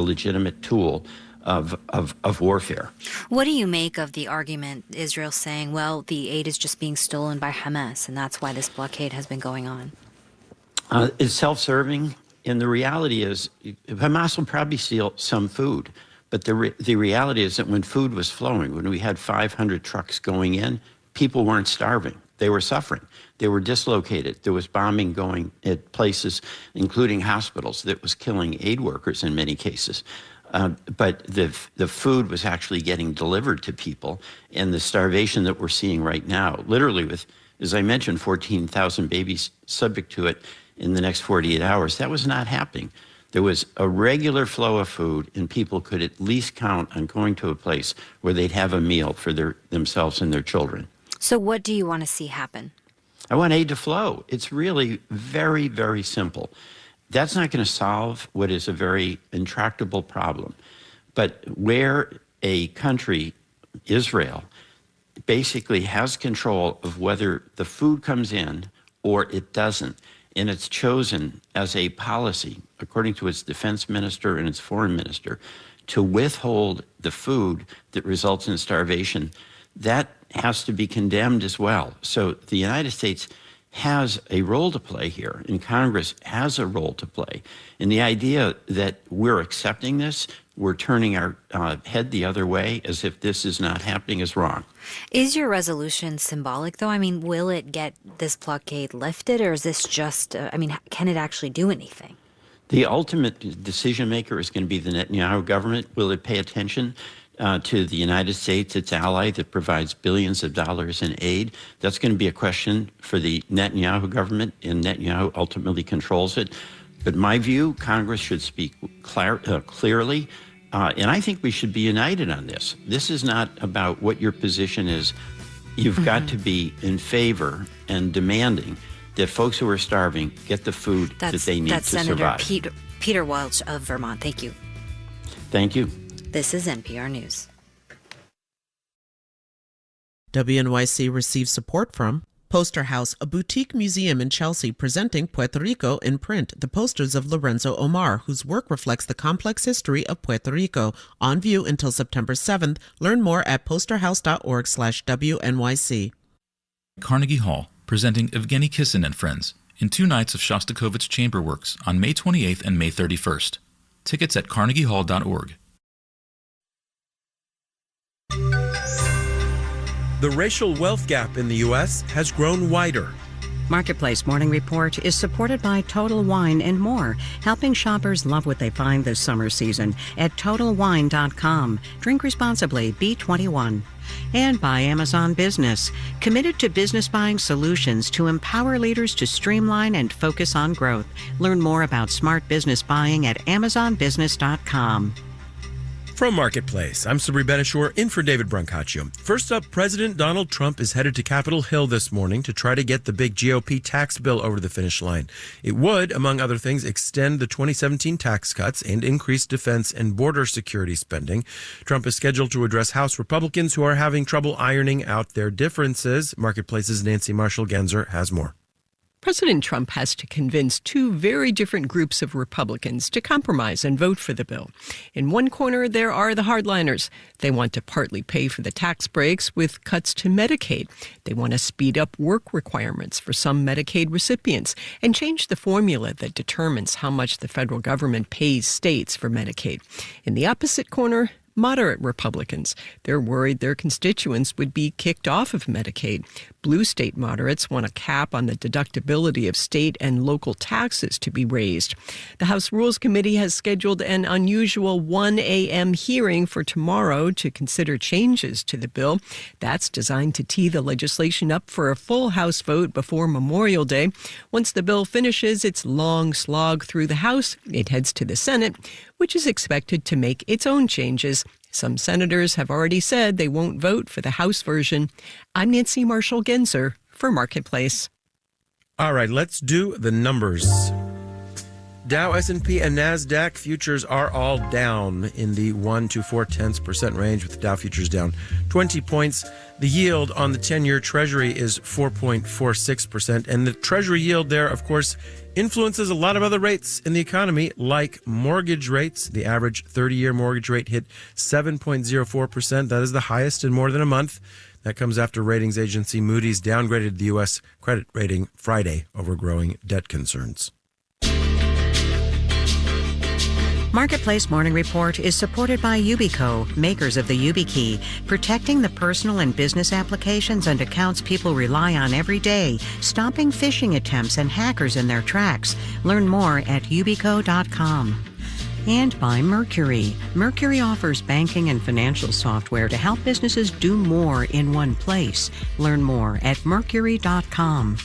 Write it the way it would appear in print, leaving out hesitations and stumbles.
a legitimate tool of warfare. What do you make of the argument Israel's saying, well, the aid is just being stolen by Hamas, and that's why this blockade has been going on? It's self-serving, and the reality is Hamas will probably steal some food, but the reality is that when food was flowing, when we had 500 trucks going in, people weren't starving. They were suffering. They were dislocated. There was bombing going at places, including hospitals, that was killing aid workers in many cases. But the food was actually getting delivered to people, and the starvation that we're seeing right now, literally with, as I mentioned, 14,000 babies subject to it in the next 48 hours, that was not happening. There was a regular flow of food, and people could at least count on going to a place where they'd have a meal for themselves and their children. So what do you want to see happen? I want aid to flow. It's really very, very simple. That's not going to solve what is a very intractable problem. But where a country, Israel, basically has control of whether the food comes in or it doesn't, and it's chosen as a policy, according to its defense minister and its foreign minister, to withhold the food that results in starvation, that has to be condemned as well. So the United States has a role to play here, and Congress has a role to play. And the idea that we're accepting this, we're turning our head the other way as if this is not happening is wrong. Is your resolution symbolic, though? I mean, will it get this blockade lifted, or is this just, can it actually do anything? The ultimate decision maker is going to be the Netanyahu government. Will it pay attention to the United States, its ally that provides billions of dollars in aid? That's going to be a question for the Netanyahu government, and Netanyahu ultimately controls it. But my view, Congress should speak clearly, and I think we should be united on this. This is not about what your position is. You've got to be in favor and demanding that folks who are starving get the food that they need to Senator survive. Peter Welch of Vermont. Thank you. Thank you. This is NPR News. WNYC receives support from Poster House, a boutique museum in Chelsea presenting Puerto Rico in print. The posters of Lorenzo Omar, whose work reflects the complex history of Puerto Rico. On view until September 7th. Learn more at posterhouse.org/WNYC. Carnegie Hall, presenting Evgeny Kissin and Friends in 2 nights of Shostakovich Chamber Works on May 28th and May 31st. Tickets at carnegiehall.org. The racial wealth gap in the U.S. has grown wider. Marketplace Morning Report is supported by Total Wine and More, helping shoppers love what they find this summer season at TotalWine.com. Drink responsibly, B21. And by Amazon Business, committed to business buying solutions to empower leaders to streamline and focus on growth. Learn more about smart business buying at AmazonBusiness.com. From Marketplace, I'm Sabri Benishore in for David Brancaccio. First up, President Donald Trump is headed to Capitol Hill this morning to try to get the big GOP tax bill over the finish line. It would, among other things, extend the 2017 tax cuts and increase defense and border security spending. Trump is scheduled to address House Republicans who are having trouble ironing out their differences. Marketplace's Nancy Marshall-Genzer has more. President Trump has to convince 2 very different groups of Republicans to compromise and vote for the bill. In one corner, there are the hardliners. They want to partly pay for the tax breaks with cuts to Medicaid. They want to speed up work requirements for some Medicaid recipients and change the formula that determines how much the federal government pays states for Medicaid. In the opposite corner, moderate Republicans. They're worried their constituents would be kicked off of Medicaid. Blue state moderates want a cap on the deductibility of state and local taxes to be raised. The House Rules Committee has scheduled an unusual 1 a.m. hearing for tomorrow to consider changes to the bill. That's designed to tee the legislation up for a full House vote before Memorial Day. Once the bill finishes its long slog through the House, it heads to the Senate, which is expected to make its own changes. Some senators have already said they won't vote for the House version. I'm Nancy Marshall-Genzer for Marketplace. All right, let's do the numbers. Dow, S&P, and NASDAQ futures are all down in the 1 to 0.4% range, with the Dow futures down 20 points. The yield on the 10-year Treasury is 4.46%, and the Treasury yield there, of course, influences a lot of other rates in the economy, like mortgage rates. The average 30-year mortgage rate hit 7.04%. That is the highest in more than a month. That comes after ratings agency Moody's downgraded the U.S. credit rating Friday over growing debt concerns. Marketplace Morning Report is supported by Yubico, makers of the YubiKey, protecting the personal and business applications and accounts people rely on every day, stopping phishing attempts and hackers in their tracks. Learn more at yubico.com. And by Mercury. Mercury offers banking and financial software to help businesses do more in one place. Learn more at mercury.com.